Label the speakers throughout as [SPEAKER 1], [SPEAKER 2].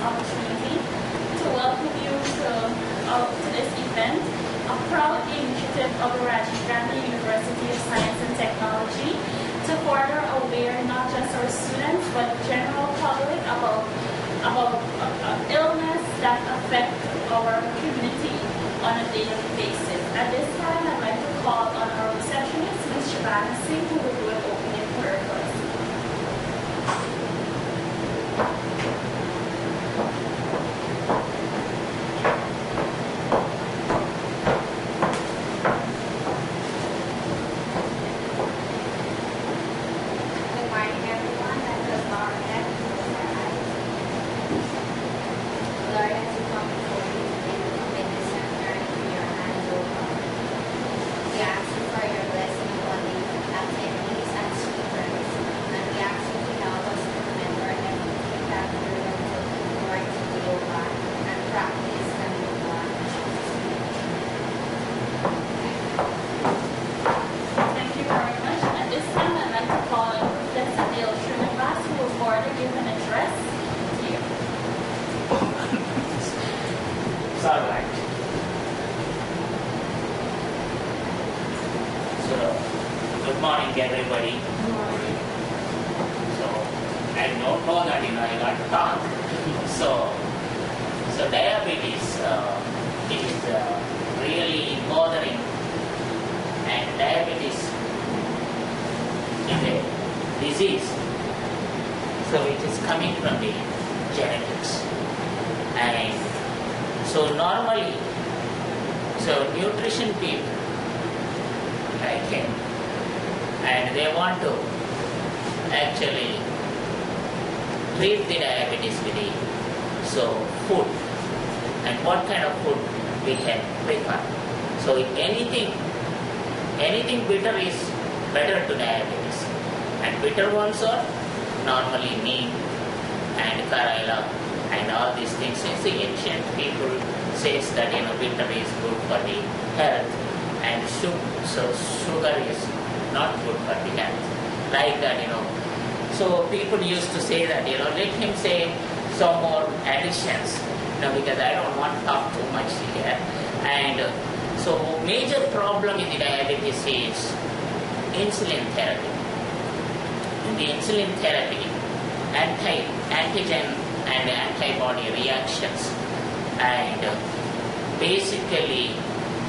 [SPEAKER 1] opportunity to welcome you to this event, a proud initiative of the Rgust University of Science and Technology to further aware not just our students but the general public about illness that affect our community on a daily basis. At this time, I'd like to call on our receptionist, Ms. Ravana, who will do an opening prayer for us.
[SPEAKER 2] Good morning, everybody. Good morning. So, I don't know that I got to talk. So diabetes is really bothering, and diabetes is a disease. So it is coming from the genetics, and so normally, nutrition people like him, and they want to actually treat the diabetes with the food, and what kind of food we can prefer. So anything bitter is better to diabetes, and bitter ones are normally neem and karela and all these things. Since the ancient people says that bitter is good for the health, and sugar is not good for the health. Like that, So people used to say that, let him say some more additions, because I don't want to talk too much here. And so major problem in the diabetes is insulin therapy. In the insulin therapy, antigen and antibody reactions, and basically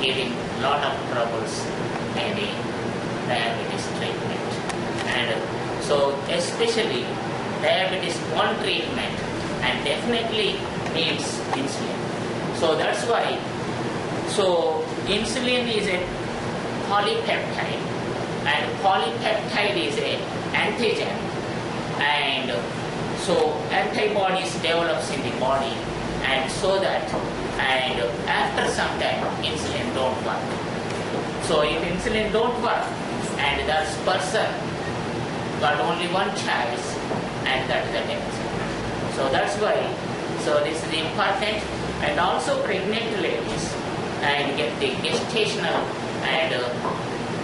[SPEAKER 2] giving lot of troubles in the diabetes treatment. And so especially diabetes one treatment and definitely needs insulin. So that's why, insulin is a polypeptide, and polypeptide is a antigen, and so antibodies develops in the body, and so that, and after some time insulin don't work. So if insulin don't work, and that person got only one choice, and that is the death. So that's why, this is important, and also pregnant ladies and get the gestational and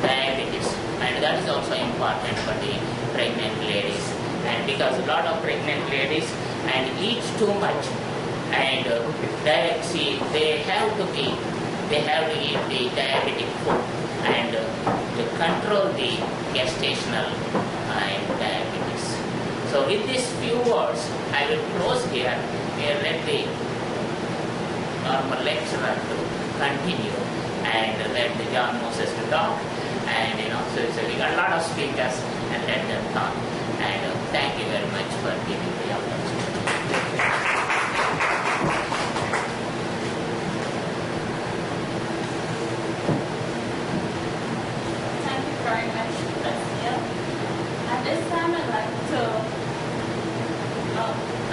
[SPEAKER 2] diabetes, and that is also important for the pregnant ladies, and because a lot of pregnant ladies and eat too much, and they have to eat the diabetic food, and to control the gestational and diabetes. So with these few words, I will close here. Let the normal lecturer to continue, and let the John Moses to talk, and so we got a lot of speakers, and let them talk. And thank you very much for giving the opportunity.
[SPEAKER 1] Thank you very much, Leslie. At this time, I'd like to,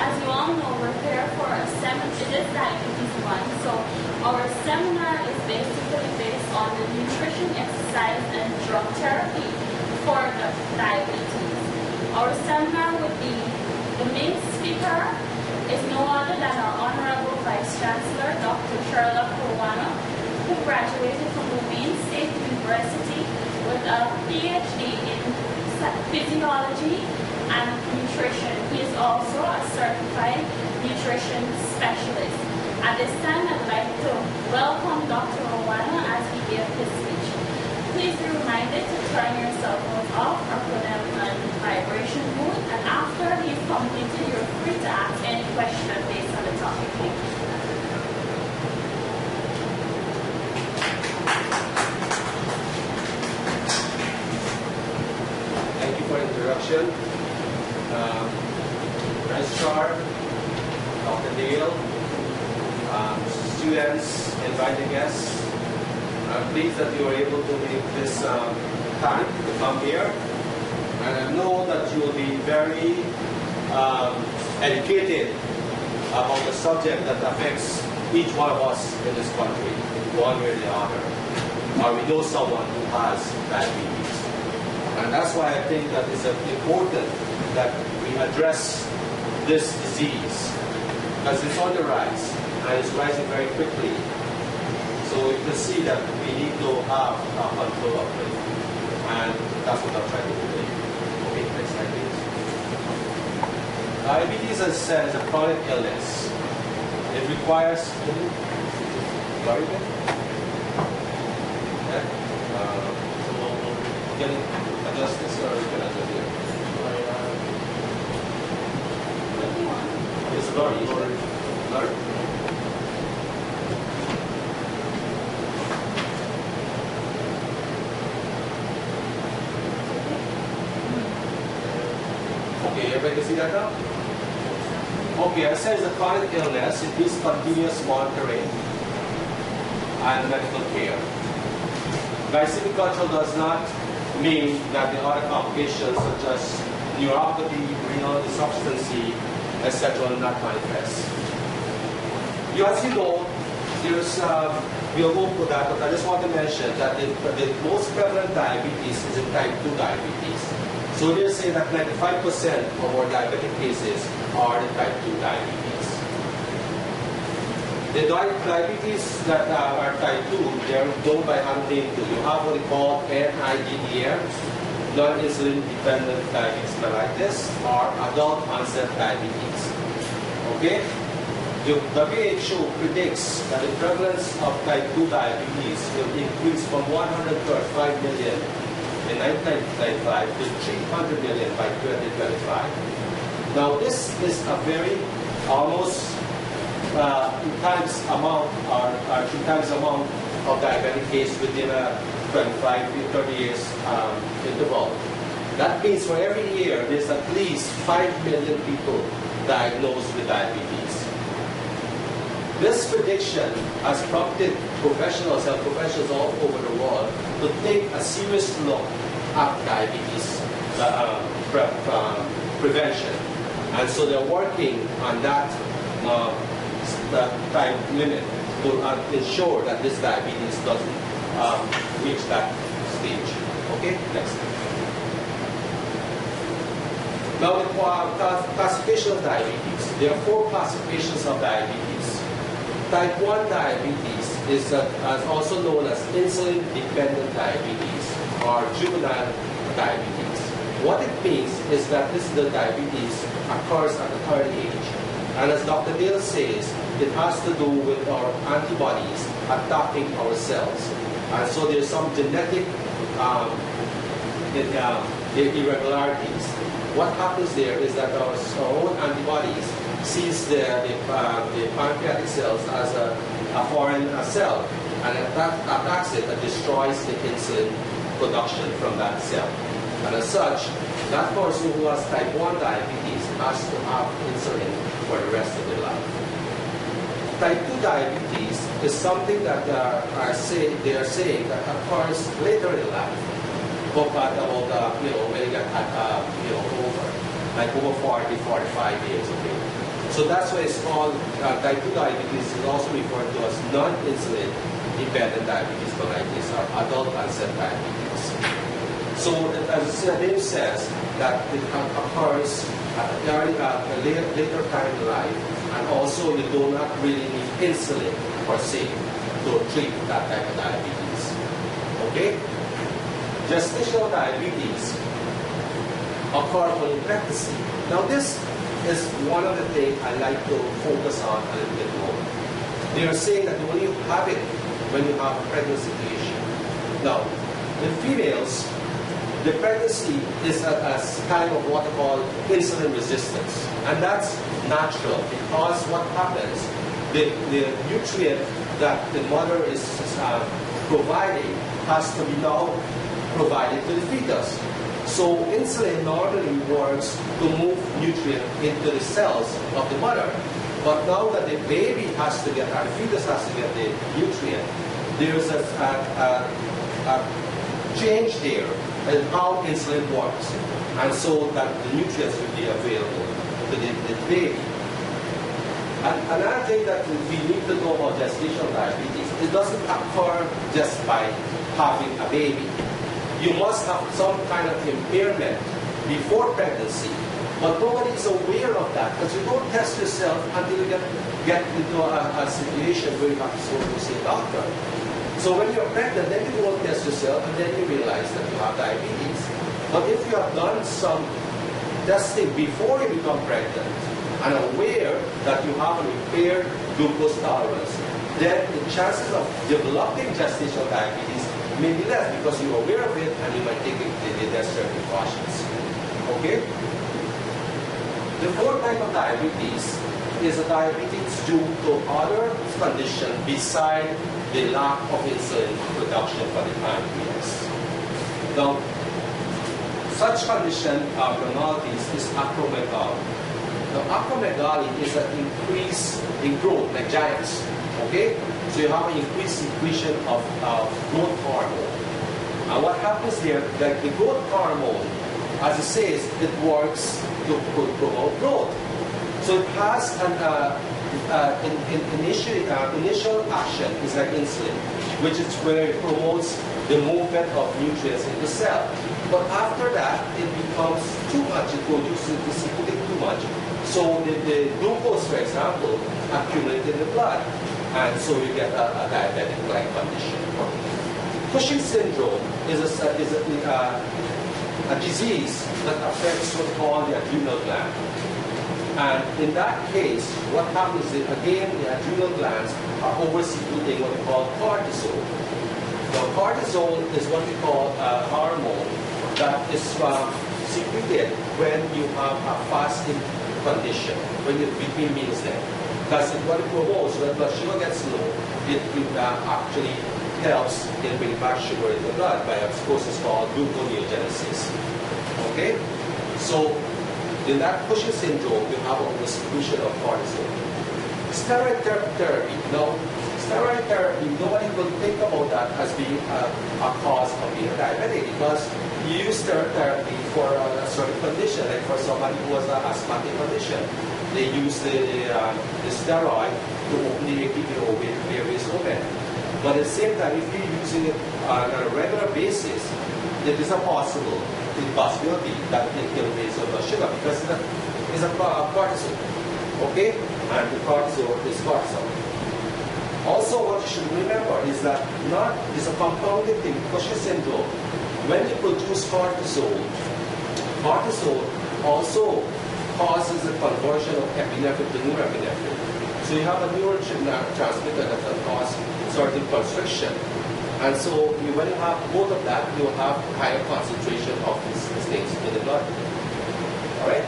[SPEAKER 1] as you all know, we're here for a seminar. It is Diabetes 1. So our seminar is basically based on the nutrition, exercise, and drug therapy for the diabetes. Our seminar would be, the main speaker is no other than our Honorable Vice Chancellor, Dr. Prof Ravana, who graduated from Wayne State University with a PhD in physiology and nutrition. He is also a certified nutrition specialist. At this time, I'd like to welcome Dr. Ravana as he gives his speech. Please be reminded to turn your cell phones off or put them on vibration mode, and after he's completed, you're free to ask any question based on the topic. Thank you.
[SPEAKER 3] Thank you for the introduction. Registrar, Dr. Dale, students, invited guests, I'm pleased that you were able to make this time to come here. And I know that you will be very educated about the subject that affects each one of us in this country, one way or the other. Or we know someone who has diabetes. And that's why I think that it's important that we address this disease, because it's on the rise and it's rising very quickly. So you can see that we need to have control of it, and that's what I'm trying to do today. Okay, next slide please. Diabetes, as I said, is a chronic illness. It requires sorry, yeah? Can you adjust this or you can adjust it? It's blurry. Blurry? Okay, everybody can see that now? Okay, I said it's a chronic illness. It needs continuous monitoring and medical care. Glycemic control does not mean that the other complications such as neuropathy, renal insufficiency, etc. will not manifest. You as you know, there's we'll go for that, but I just want to mention that the most prevalent diabetes is in type 2 diabetes. So they're saying that 95% of our diabetic cases are the type 2 diabetes. The diabetes that are type 2, they're known by another name too. You have what we call NIDDM, non-insulin dependent diabetes mellitus, or adult onset diabetes. Okay? The WHO predicts that the prevalence of type 2 diabetes will increase from 135 million in 1995 to 300 million by 2025. Now this is a very almost 2 times amount or 3 times amount of diabetic case within a 25 to 30 years interval. That means for every year there's at least 5 million people diagnosed with diabetes. This prediction has prompted professionals, health professionals all over the world to take a serious look at diabetes prevention. And so they're working on that time limit to ensure that this diabetes doesn't reach that stage. Okay, next. Now the classification of diabetes. There are 4 classifications of diabetes. Type 1 diabetes is also known as insulin-dependent diabetes or juvenile diabetes. What it means is that this the diabetes occurs at an early age. And as Dr. Dale says, it has to do with our antibodies attacking our cells. And so there's some genetic irregularities. What happens there is that our own antibodies sees the pancreatic cells as a foreign cell, and that attacks it and destroys the insulin production from that cell. And as such, that person who has type 1 diabetes has to have insulin for the rest of their life. Type 2 diabetes is something that they are saying that occurs later in life, but about when you get over, like over 40, 45 years of age. So that's why it's called type 2 diabetes is also referred to as non-insulin dependent diabetes mellitus or adult onset diabetes. So as the name says, that it occurs at a later time in life, and also you do not really need insulin per se to treat that type of diabetes. Okay? Gestational diabetes occurs in pregnancy. Now this is one of the things I like to focus on a little bit more. They are saying that you only have it when you have a pregnancy situation. Now, in females, the pregnancy is a kind of what they call insulin resistance. And that's natural because what happens, the nutrient that the mother is providing has to be now provided to the fetus. So insulin normally works to move nutrient into the cells of the mother. But now that the baby has to get, or the fetus has to get the nutrient, there's a change there in how insulin works. And so that the nutrients will be available to the baby. And another thing that we need to know about gestational diabetes, it doesn't occur just by having a baby. You must have some kind of impairment before pregnancy, but nobody is aware of that because you don't test yourself until you get into a situation where you have to go to see a doctor. So when you're pregnant, then you don't test yourself and then you realize that you have diabetes. But if you have done some testing before you become pregnant and aware that you have an impaired glucose tolerance, then the chances of developing gestational diabetes may be less because you're aware of it and you might take the necessary precautions. Okay? The fourth type of diabetes is a diabetes due to other conditions beside the lack of insulin production for the pancreas. Now, such condition abnormalities is acromegaly. Now, acromegaly is an increase in growth, like giants. Okay? So you have an increased secretion of growth hormone. And what happens here, like the growth hormone, as it says, it works to promote growth. So it has an initial action is like insulin, which is where it promotes the movement of nutrients in the cell. But after that, it becomes too much. It produces too much. So the glucose, for example, accumulates in the blood. And so you get a diabetic-like condition. Cushing syndrome is a disease that affects what we call the adrenal gland. And in that case, what happens is, again, the adrenal glands are oversecreting what we call cortisol. Now, cortisol is what we call a hormone that is secreted when you have a fasting condition, when you're between meals then. Because what it promotes, when blood sugar gets low, it actually helps in bringing back sugar in the blood by a process called gluconeogenesis. Okay? So, in that Cushing syndrome, you have a secretion of cortisol. Steroid therapy. Now, steroid therapy, nobody will think about that as being a cause of being diabetic because you use steroid therapy for a certain condition, like for somebody who has an asthmatic condition. They use the steroid to open the airways open. But at the same time, if you're using it on a regular basis, it is a possibility that it can raise your blood sugar because it's a cortisol. Okay? And the cortisol is cortisol. Also, what you should remember is that it's a compounded thing, Cushing syndrome. When you produce cortisol also causes the conversion of epinephrine to norepinephrine. So you have a neurotransmitter that can cause certain constriction. And so when you have both of that, you will have higher concentration of these things in the blood. Alright?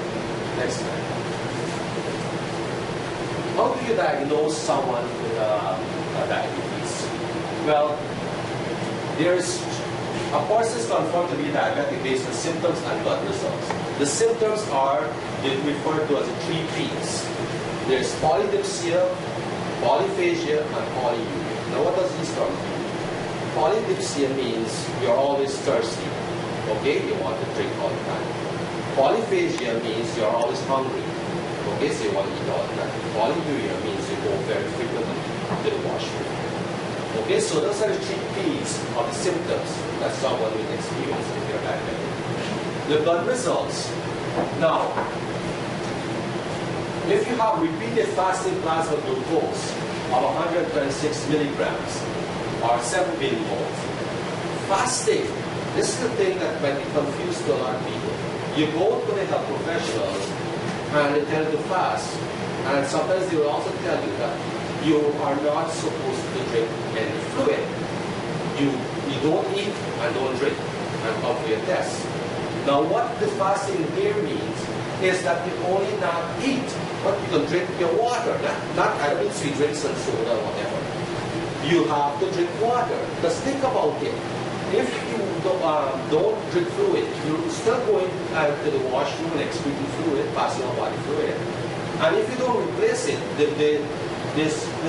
[SPEAKER 3] Next slide. How do you diagnose someone with diabetes? Well, a person is confirmed to be diabetic based on symptoms and blood results. The symptoms are referred to as the 3 Ps. There's polydipsia, polyphagia, and polyuria. Now what does this term mean? Polydipsia means you're always thirsty. Okay, you want to drink all the time. Polyphagia means you're always hungry. Okay, so you want to eat all the time. Polyuria means you go very frequently to the washroom. Okay, so those are the 3 Ps of the symptoms that someone will experience if you're diabetic. The blood results. Now, if you have repeated fasting plasma glucose of 126 milligrams or 7 millimoles, fasting, this is the thing that might be confused to a lot of people. You go to the health professionals and they tell you to fast. And sometimes they will also tell you that you are not supposed to drink any fluid. You don't eat and don't drink and come for your test. Now what the fasting here means is that you only not eat, but you can drink your water. Not I don't mean sweet drinks and soda or whatever. You have to drink water. Because think about it. If you don't drink fluid, you're still going to the washroom and excreting fluid, passing on body fluid. And if you don't replace it, the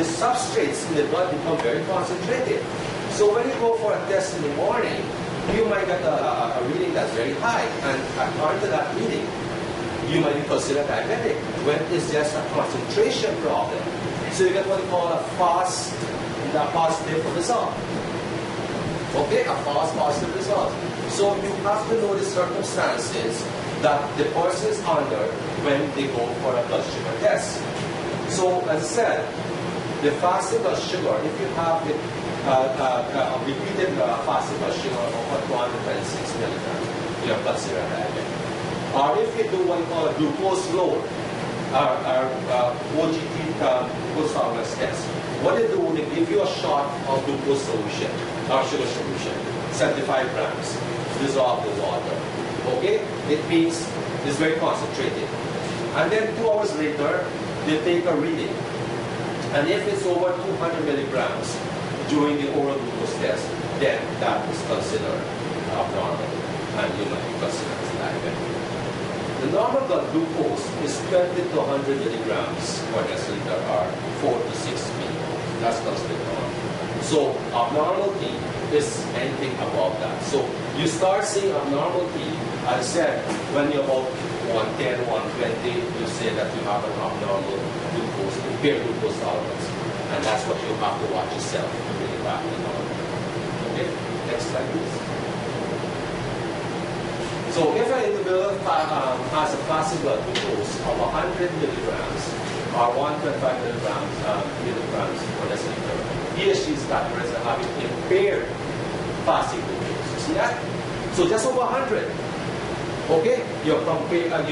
[SPEAKER 3] substrates in the blood become very concentrated. So when you go for a test in the morning, you might get a reading that's very high. And according to that reading, you might be considered diabetic when it's just a concentration problem. So you get what we call a positive result. Okay, a false positive result. So you have to know the circumstances that the person is under when they go for a blood sugar test. So as I said, the fasting blood sugar, if you have the repeated fasting blood sugar over 226 milligrams, you are considered diabetic. Or if you do what you call a glucose load, OGT glucose tolerance test, what they do, they give you a shot of glucose solution, or sugar solution, 75 grams, dissolved in water. Okay? It means it's very concentrated. And then 2 hours later, they take a reading. And if it's over 200 milligrams during the oral glucose test, then that is considered abnormal, and you might be considered as diabetic. The normal blood glucose is 20 to 100 milligrams per deciliter, or 4 to 6 milligrams. That's considered normal. So abnormality is anything above that. So you start seeing abnormality, as I said, when you're about 110, 120, you say that you have an abnormal glucose, impaired glucose tolerance. And that's what you have to watch yourself to bring it back to normal. Okay, next slide please. So if an individual has a fasting blood glucose of 100 milligrams or 125 milligrams per deciliter, he or she is categorized as having impaired fasting glucose. You see that? So just over 100. Okay, you're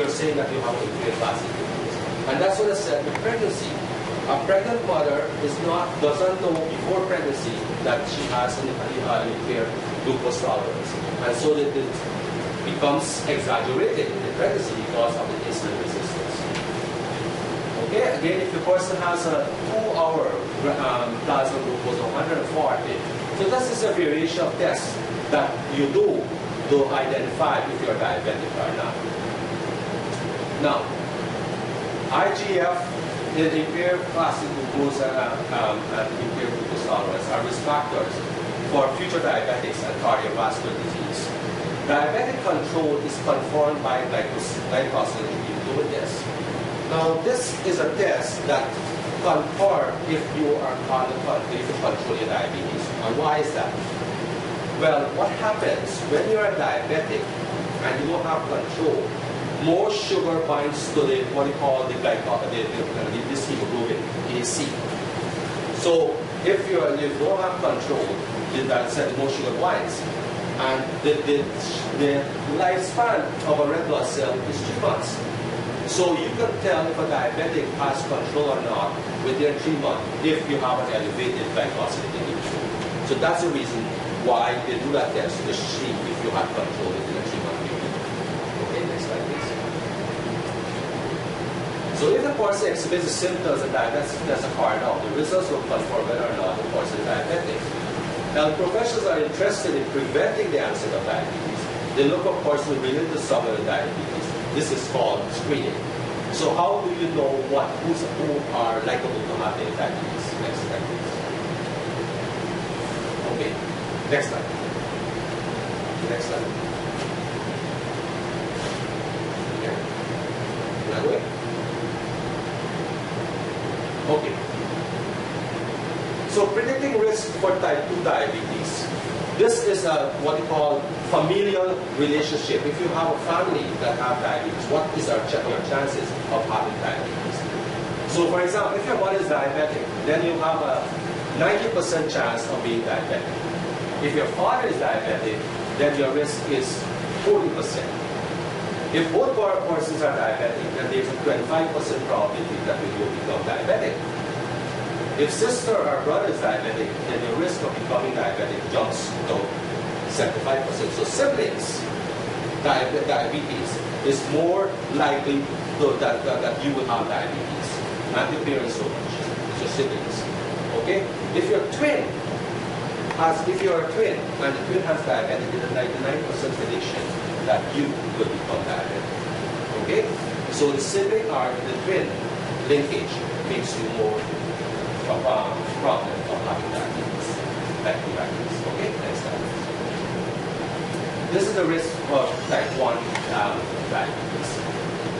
[SPEAKER 3] saying that you have an impaired fasting glucose. And that's what I said with pregnancy. A pregnant mother doesn't know before pregnancy that she has an impaired glucose tolerance. And so it becomes exaggerated in the pregnancy because of the insulin resistance. Okay, again, if the person has a 2-hour plasma glucose of 140, so this is a variation of tests that you do to identify if you're diabetic or not. Now, IGF, the impaired fasting glucose and impaired glucose tolerance are risk factors for future diabetics and cardiovascular disease. Diabetic control is confirmed by glycosylated test. Now, this is a test that confirms if you are if you control your diabetes. And why is that? Well, what happens when you are diabetic and you don't have control? More sugar binds to what we call this hemoglobin, AC. So if you don't have control, more sugar binds. And the lifespan of a red blood cell is 3 months. So you can tell if a diabetic has control or not within 3 months if you have an elevated glycosylated insulin. So that's the reason why they do that test, to see if you have control within a 3-month period. Okay, next slide please. So if the person exhibits the symptoms of diabetes that's a cardinal, the results will confirm whether or not the person is diabetic. Now, professionals are interested in preventing the onset of diabetes. They look for persons related to someone with diabetes. This is called screening. So how do you know who are likely to have diabetes? Next slide, please. Okay, next slide. Next slide. Okay. That way. Okay. So predicting risk for type 2 diabetes. This is what we call familial relationship. If you have a family that have diabetes, what is your chances of having diabetes? So for example, if your mother is diabetic, then you have a 90% chance of being diabetic. If your father is diabetic, then your risk is 40%. If both persons are diabetic, then there's a 25% probability that we will become diabetic. If sister or brother is diabetic, then the risk of becoming diabetic jumps to 75%. So siblings, diabetes is more likely that you will have diabetes, not your parents so much. It's your siblings. Okay? If you're a twin and the twin has diabetes, there's a 99% prediction that you will become diabetic. Okay? So the sibling or the twin linkage makes you more of a problem of having diabetes. Type 2 diabetes. Okay? Next slide. This is the risk of type 1 diabetes.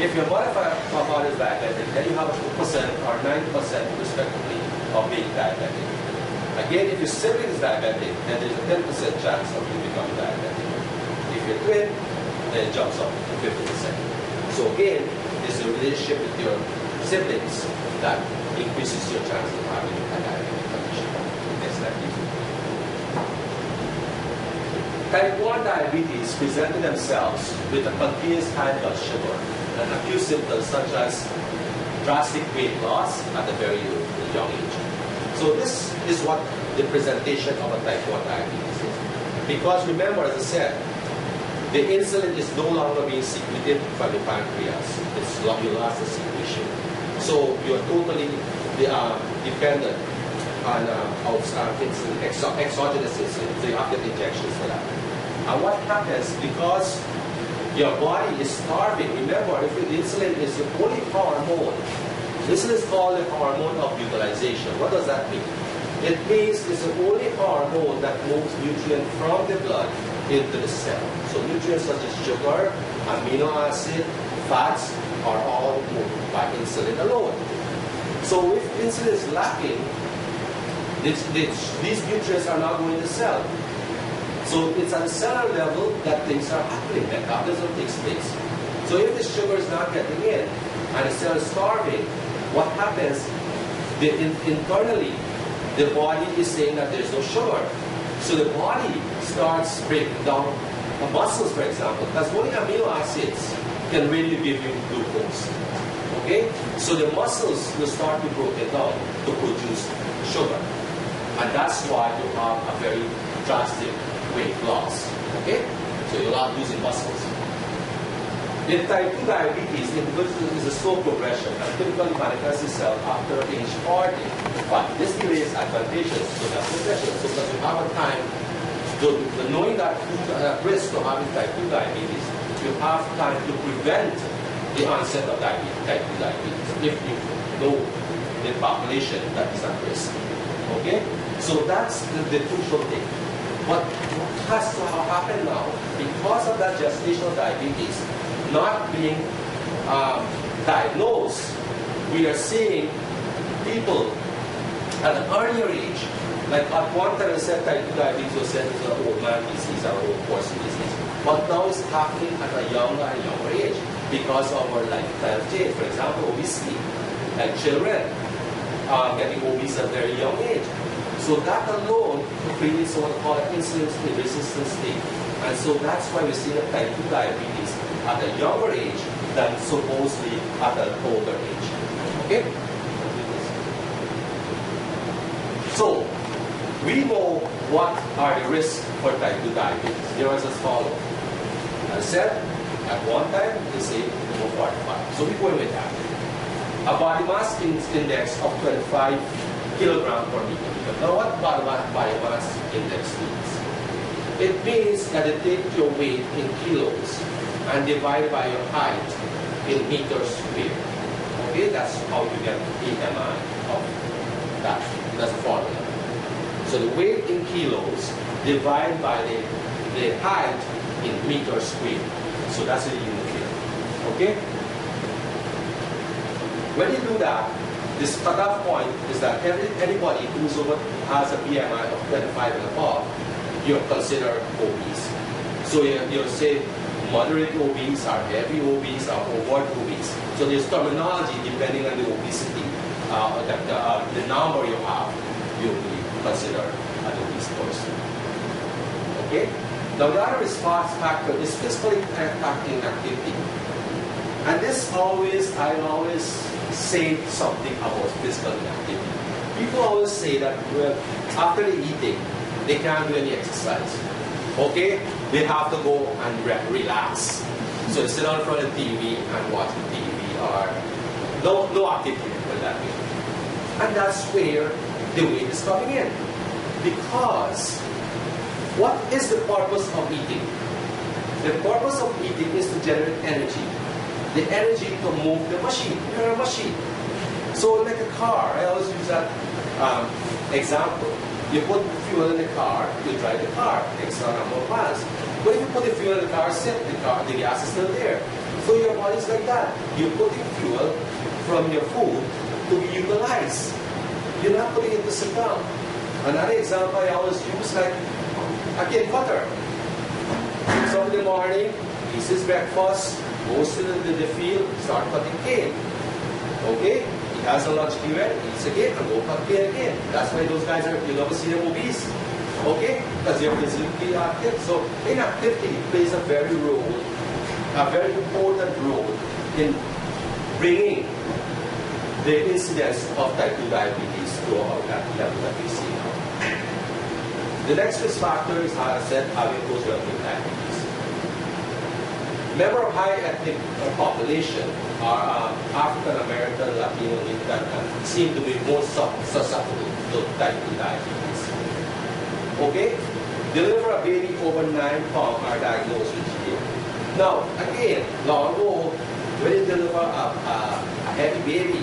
[SPEAKER 3] If your mother is diabetic, then you have a 2% or 9% respectively of being diabetic. Again, if your sibling is diabetic, then there's a 10% chance of you becoming diabetic. If you're twin, then it jumps up to 50%. So again, there's a relationship with your siblings that increases your chance of having a diabetic condition. Next slide, please. Type 1 diabetes presented themselves with a continuous high blood sugar and a few symptoms such as drastic weight loss at a very young age. So this is what the presentation of a type 1 diabetes is. Because remember, as I said, the insulin is no longer being secreted from the pancreas. You lost the secretion. So you're totally dependent on insulin, exogenous insulin. So you have to get injections for that. And what happens, because your body is starving, remember, if the insulin is the only hormone, this is called the hormone of utilization. What does that mean? It means it's the only hormone that moves nutrient from the blood into the cell. So nutrients such as sugar, amino acid, fats are all moved by insulin alone. So if insulin is lacking, these nutrients are not going to the cell. So it's at the cellular level that things are happening, metabolism takes place. So if the sugar is not getting in and the cell is starving, what happens? Internally, the body is saying that there's no sugar. So the body starts breaking down muscles, for example, because only amino acids can really give you glucose. Okay? So the muscles will start to be broken down to produce sugar. And that's why you have a very drastic weight loss. Okay? So you're not losing muscles. In type 2 diabetes, individual is a slow progression and typically manifests itself after age 40. But this delay is advantageous to that progression. So that you have a time, knowing that risk of having type 2 diabetes, you have time to prevent the onset of type 2 diabetes if you know the population that is at risk. Okay? So that's the crucial thing. What has to happen now, because of that gestational diabetes not being diagnosed, we are seeing people at an earlier age, like at one time I said type 2 diabetes was said as an old man disease or old person disease. But now it's happening at a younger and younger age because of our lifestyle change. For example, obesity, like children getting obese at a very young age. So that alone creates what we call an insulin resistance state. And so that's why we're seeing a type 2 diabetes at a younger age than supposedly at an older age. Okay? So, we know what are the risks for type 2 diabetes. They are as follows. As I said, at one time, they say over 45. So we're going with that. A body mass index of 25 kilogram per meter. Now what body mass index means? It means that you take your weight in kilos and divide by your height in meters squared. Okay, that's how you get BMI of that. That's the formula. So the weight in kilos divided by the height in meters squared. So that's the unit here. Okay? When you do that, this cutoff point is that anybody who's has a BMI of 25 and above, you're considered obese. So you'll say moderate obese, or heavy obese, or overt obese. So there's terminology depending on the obesity, the number you have, you'll be considered an obese person. Okay? Now the other response factor is physically acting activity. And I always say something about physical inactivity. People always say that, well, after they eating, they can't do any exercise. Okay? They have to go and relax. So they sit down in front of the TV and watch the TV, or no activity for that way. And that's where the weight is coming in. Because what is the purpose of eating? The purpose of eating is to generate energy. The energy to move the machine. You're a machine. So like a car, I always use that example. You put fuel in the car, you drive the car, takes a number of miles. But if you put the fuel in the car, the gas is still there. So your body is like that. You're putting fuel from your food to be utilized. You're not putting it to sit down. Another example I always use, like, again, butter. So in the morning, eats his breakfast, goes to the field, start cutting cane. Okay? He has a lunch period, eats again, and go cut cane again. That's why those guys you never see them obese. Okay? Because they're physically active. So inactivity plays a very important role in bringing the incidence of type 2 diabetes to about that level that we see now. The next risk factor is, as I said, having post-relative diabetes. Members of high ethnic population are African American, Latino, Indian, and seem to be more susceptible to type 2 diabetes. Okay? Deliver a baby over 9 pounds are diagnosed with GA. Now, again, long ago, when you deliver a heavy baby,